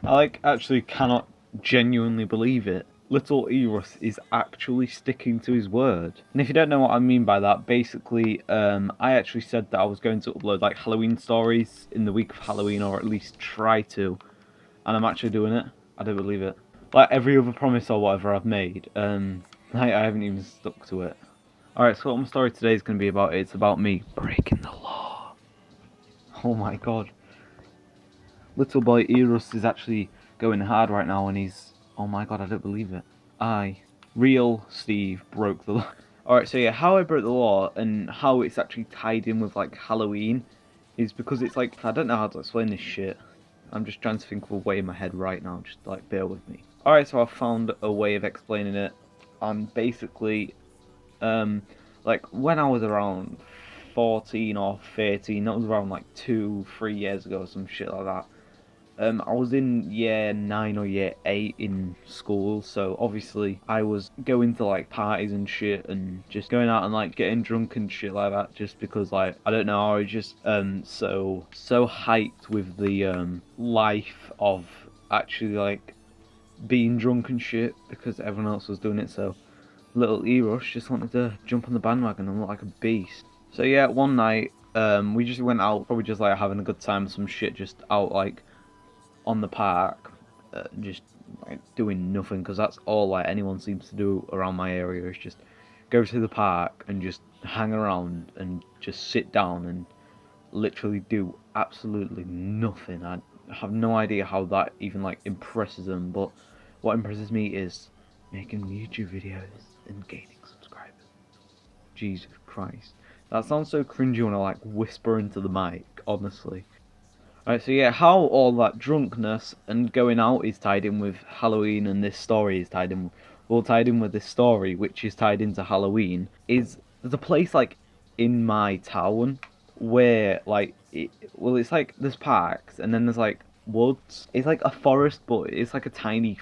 I like actually cannot genuinely believe it. Little Eros is actually sticking to his word. And if you don't know what I mean by that, basically, I actually said that I was going to upload like Halloween stories in the week of Halloween, or at least try to. And I'm actually doing it. I don't believe it. Like every other promise or whatever I've made, I haven't even stuck to it. Alright, so what my story today is going to be about, it's about me breaking the law. Oh my god. Little boy Eros is actually going hard right now, and he's... Oh my god, I don't believe it. Real Steve, broke the law. Alright, so yeah, how I broke the law and how it's actually tied in with, like, Halloween is because it's like... I don't know how to explain this shit. I'm just trying to think of a way in my head right now, just, like, bear with me. Alright, so I found a way of explaining it. And basically, like, when I was around 14 or 13, that was around, like, 2-3 years ago or some shit like that. I was in year 9 or year 8 in school, so obviously I was going to like parties and shit and just going out and like getting drunk and shit like that, just because like, I don't know, I was just so hyped with the life of actually like being drunk and shit because everyone else was doing it. So little Eros just wanted to jump on the bandwagon and look like a beast. So yeah, one night we just went out, probably just like having a good time, some shit, just out like on the park, just like doing nothing, because that's all like anyone seems to do around my area, is just go to the park and just hang around and just sit down and literally do absolutely nothing. I have no idea how that even like impresses them, but what impresses me is making YouTube videos and gaining subscribers. Jesus Christ, that sounds so cringy when I like whisper into the mic, honestly. Right, so yeah, how all that drunkenness and going out is tied in with Halloween, and this story is tied in, well, tied in with this story, which is tied into Halloween, is there's a place like in my town where like well, it's like there's parks and then there's like woods. It's like a forest, but it's like a tiny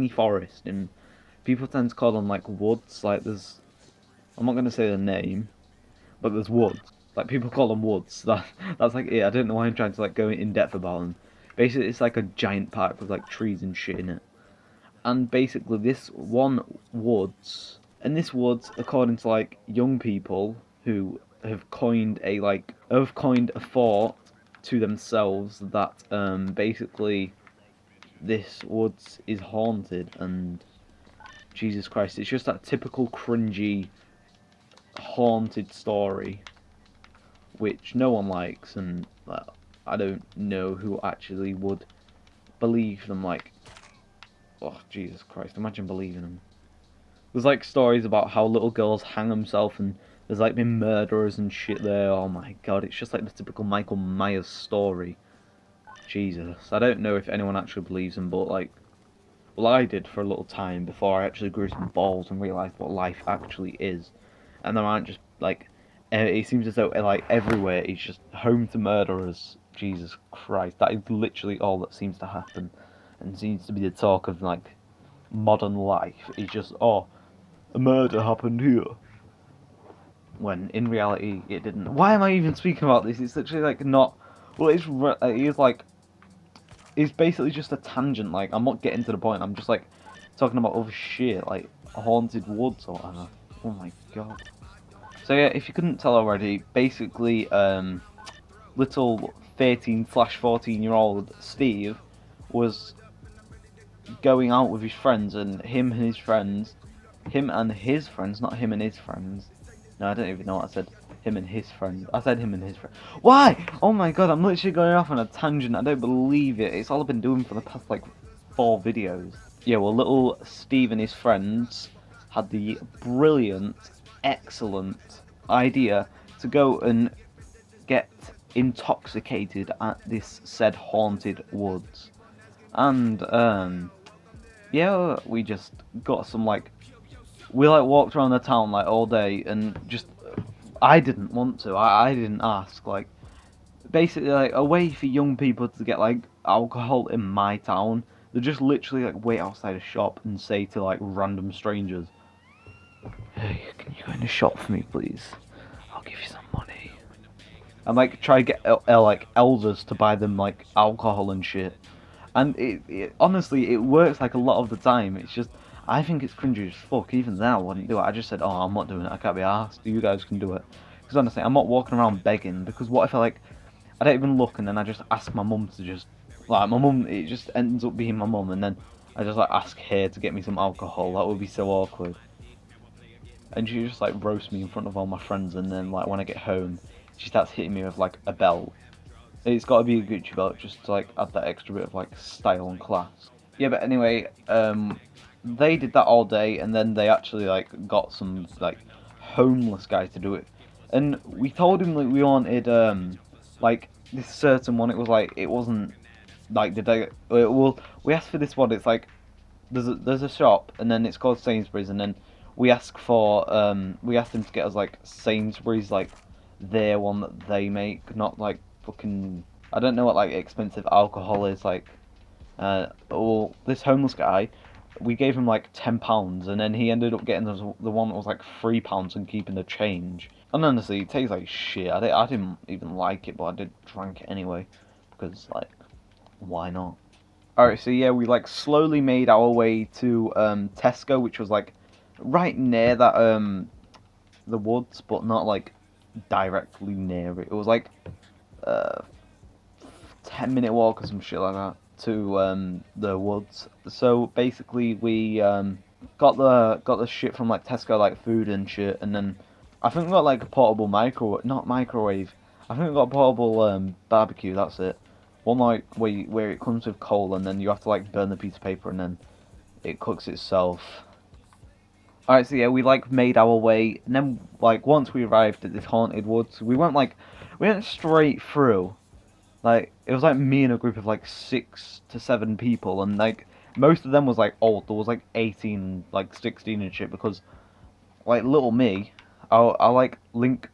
forest, and people tend to call them like woods. Like there's, I'm not gonna say the name, but there's woods. Like people call them woods. That's like it. I don't know why I'm trying to like go in depth about them. Basically, it's like a giant park with like trees and shit in it. And basically, this one woods, and this woods, according to like young people who have coined a thought to themselves that basically this woods is haunted, and Jesus Christ, it's just that typical cringy haunted story which no one likes, and I don't know who actually would believe them. Like, oh Jesus Christ, imagine believing them. There's like stories about how little girls hang themselves, and there's like been murderers and shit there. Oh my god, it's just like the typical Michael Myers story. Jesus, I don't know if anyone actually believes them, but like, well, I did for a little time before I actually grew some balls and realised what life actually is, and there aren't just like, it seems as though like everywhere it's just home to murderers. Jesus Christ, that is literally all that seems to happen, and seems to be the talk of like modern life. It's just, oh, a murder happened here, when in reality it didn't. Why am I even speaking about this? It's literally like not. Well, it's like it's basically just a tangent. Like I'm not getting to the point. I'm just like talking about other shit, like haunted woods or whatever. Oh my god. So yeah, if you couldn't tell already, basically, little 13/14-year-old Steve was going out with his friends, and him and his friends, not him and his friends. No, I don't even know what I said. Him and his friends. I said him and his friends. Why? Oh my god, I'm literally going off on a tangent. I don't believe it. It's all I've been doing for the past like 4 videos. Yeah, well, little Steve and his friends had the brilliant, excellent idea to go and get intoxicated at this said haunted woods. And yeah, we just got some like, we like walked around the town like all day, and just, I didn't want to, I didn't ask, like basically like a way for young people to get like alcohol in my town. They just literally like wait outside a shop and say to like random strangers, "Hey, can you go in the shop for me, please? I'll give you some money." And like try to get like elders to buy them like alcohol and shit. And it honestly, it works like a lot of the time. It's just, I think it's cringy as fuck. Even then, I wouldn't do it. I just said, oh, I'm not doing it. I can't be asked. You guys can do it. Because honestly, I'm not walking around begging. Because what if I don't even look and then I just ask my mum to just, like, my mum, it just ends up being my mum, and then I just like ask her to get me some alcohol. That would be so awkward. And she just like roast me in front of all my friends, and then like when I get home, she starts hitting me with like a belt. It's got to be a Gucci belt just to like add that extra bit of like style and class. Yeah, but anyway, they did that all day, and then they actually like got some like homeless guy to do it, and we told him that we wanted like this certain one. It was like it wasn't like the day. Well, we asked for this one. It's like there's a shop, and then it's called Sainsbury's, and then we asked him to get us like Sainsbury's, like their one that they make, not like fucking, I don't know what like expensive alcohol is like. Well, this homeless guy, we gave him like £10, and then he ended up getting the one that was like £3 and keeping the change. And honestly, it tastes like shit. I didn't even like it, but I did drink it anyway because like, why not? Alright, so yeah, we like slowly made our way to Tesco, which was like right near that the woods, but not like directly near it. It was like uh 10-minute walk or some shit like that to the woods. So basically we got the shit from like Tesco, like food and shit, and then I think we got like a portable not microwave. I think we got a portable barbecue. That's it. One like where it comes with coal, and then you have to like burn the piece of paper, and then it cooks itself. Alright, so yeah, we like made our way, and then like once we arrived at this haunted woods, we went straight through. Like it was like me and a group of like 6 to 7 people, and like most of them was like old. There was like 18, like 16 and shit, because like little me, I'll like link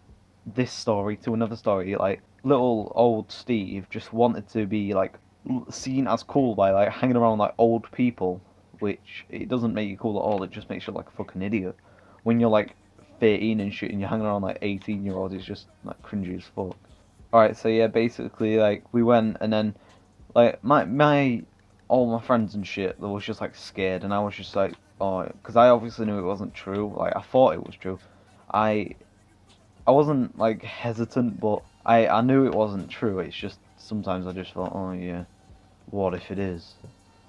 this story to another story. Like little old Steve just wanted to be like seen as cool by like hanging around like old people, which it doesn't make you cool at all. It just makes you like a fucking idiot. When you're like 13 and shit, and you're hanging around like 18-year-olds, it's just like cringy as fuck. Alright, so yeah, basically like we went, and then like my all my friends and shit, they was just like scared, and I was just like, oh, because I obviously knew it wasn't true. Like I thought it was true. I I wasn't like hesitant, but I knew it wasn't true. It's just sometimes I just thought, oh yeah, what if it is?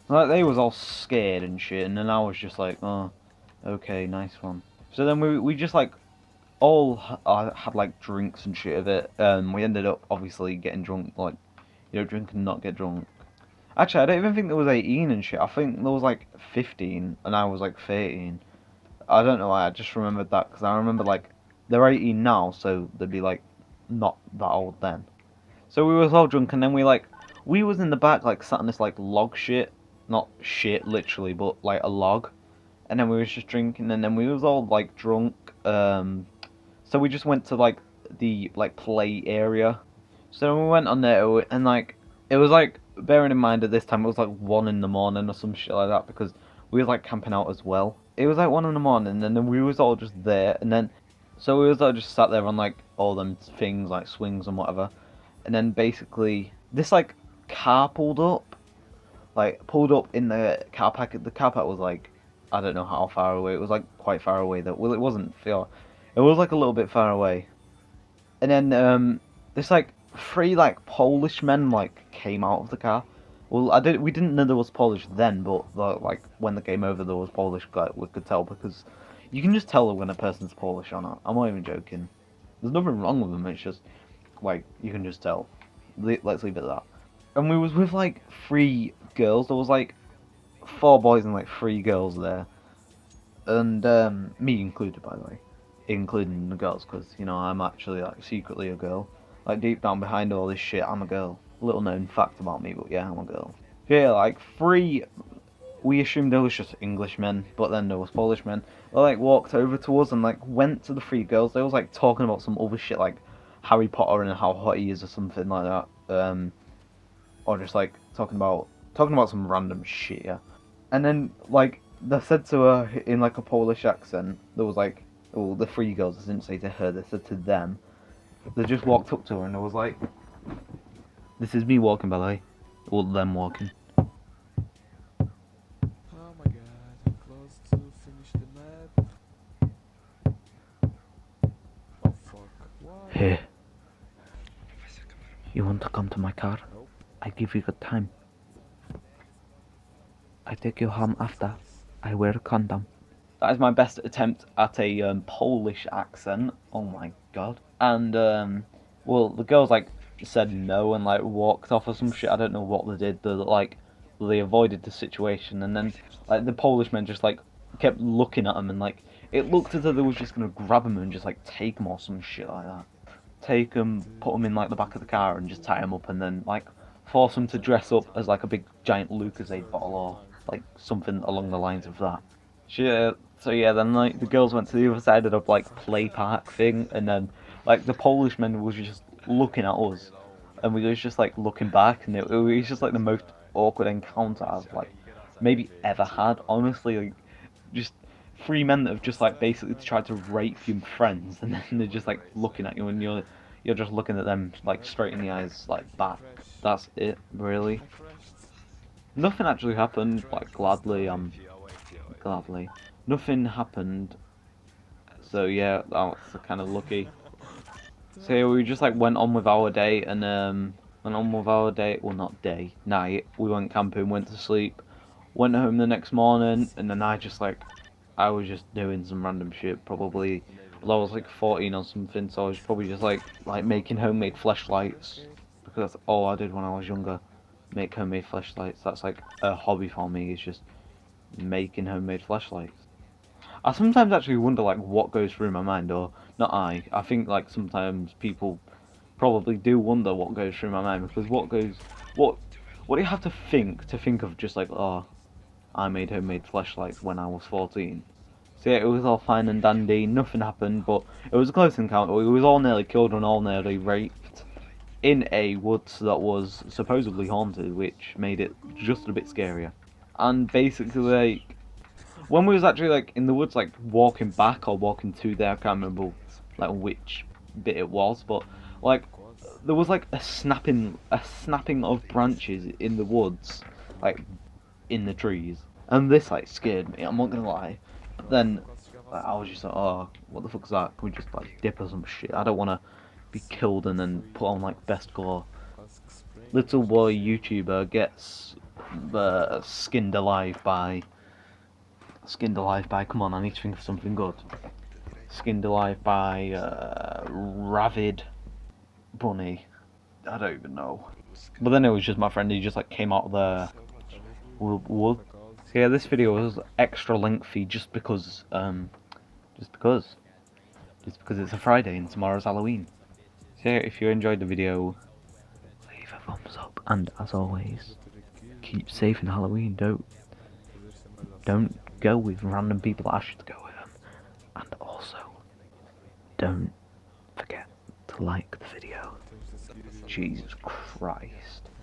Like they was all scared and shit, and then I was just like, oh, okay, nice one. So then we just like all had like drinks and shit of it. We ended up obviously getting drunk, like drink and not get drunk. Actually, I don't even think there was 18 and shit. I think there was like 15, and I was like 13. I don't know why. I just remembered that because I remember like they're 18 now, so they'd be like not that old then. So we was all drunk, and then we was in the back like sat on this like log shit, not shit literally, but like a log. And then we was just drinking, and then we was all like drunk. So we just went to like the like play area. So we went on there, and like it was like, bearing in mind at this time it was like 1 in the morning or some shit like that, because we was like camping out as well. It was like 1 in the morning, and then we was all just there, and then so we was all just sat there on like all them things like swings and whatever, and then basically this like car pulled up in the car park. The car park was like, I don't know how far away. It was like quite far away though. Well, it wasn't far. It was like a little bit far away. And then this like three like Polish men like came out of the car. Well, we didn't know there was Polish then, but like when the game over, there was Polish. Like, we could tell, because you can just tell when a person's Polish or not. I'm not even joking. There's nothing wrong with them. It's just like you can just tell. Let's leave it at that. And we was with like 3 girls. There was like 4 boys and like 3 girls there, and me included, by the way, including the girls, because I'm actually like secretly a girl. Like deep down behind all this shit, I'm a girl. Little known fact about me, but yeah, I'm a girl. Yeah, like 3. We assumed there was just Englishmen, but then there was Polishmen. They like walked over to us and like went to the 3 girls. They was like talking about some other shit, like Harry Potter and how hot he is or something like that. Or just like talking about some random shit. Yeah. And then like they said to her in like a Polish accent. There was like, well, the 3 girls. I didn't say to her. They said to them. They just walked up to her and it was like, this is me walking, by the way. Or them walking. Hey, you want to come to my car? I give you good time. I take you home after. I wear a condom. That is my best attempt at a Polish accent. Oh my god. And well, the girls like said no and like walked off or some shit. I don't know what they did. They avoided the situation, and then like the Polish men just like kept looking at them, and like it looked as though they was just gonna grab them and just like take them or some shit like that. Take them, put them in like the back of the car, and just tie them up, and then like force them to dress up as like a big giant Lucozade bottle or like something along the lines of that. Yeah, so yeah, then like the girls went to the other side of the like play park thing, and then like the Polish men was just looking at us, and we was just like looking back, and it was just like the most awkward encounter I've like maybe ever had. Honestly, like just three men that have just like basically tried to rape your friends, and then they're just like looking at you, and you're just looking at them like straight in the eyes, like back. That's it, really. Nothing actually happened. Like gladly, nothing happened. So yeah, that was kind of lucky. So yeah, we just like went on with our day and went on with our day. Well, not day, night. We went camping, went to sleep, went home the next morning, and then I was just doing some random shit. Probably, well, I was like 14 or something, so I was probably just like making homemade flashlights because that's all I did when I was younger. Make homemade flashlights. That's like a hobby for me. It's just making homemade flashlights. I sometimes actually wonder like what goes through my mind, or not I. I think like sometimes people probably do wonder what goes through my mind because what what do you have to think of just like oh I made homemade flashlights when I was 14. So yeah, it was all fine and dandy, nothing happened, but it was a close encounter. We was all nearly killed and all nearly raped in a woods that was supposedly haunted, which made it just a bit scarier. And basically like when we was actually like in the woods, like walking back or walking to there, I can't remember like which bit it was, but like there was like a snapping of branches in the woods, like in the trees, and this like scared me. I'm not gonna lie. But then like, I was just like, oh, what the fuck's that? Can we just like dip or some shit? I don't want to be killed and then put on like best gore. Little boy YouTuber gets skinned alive by. Come on, I need to think of something good. Skinned alive by Ravid Bunny. I don't even know. But then it was just my friend. He just like came out of the wood. So yeah, this video was extra lengthy just because, just because it's a Friday and tomorrow's Halloween. So yeah, if you enjoyed the video, leave a thumbs up, and as always, keep safe in Halloween. Don't go with random people that ask you to go with them. And also, don't forget to like the video. Jesus Christ.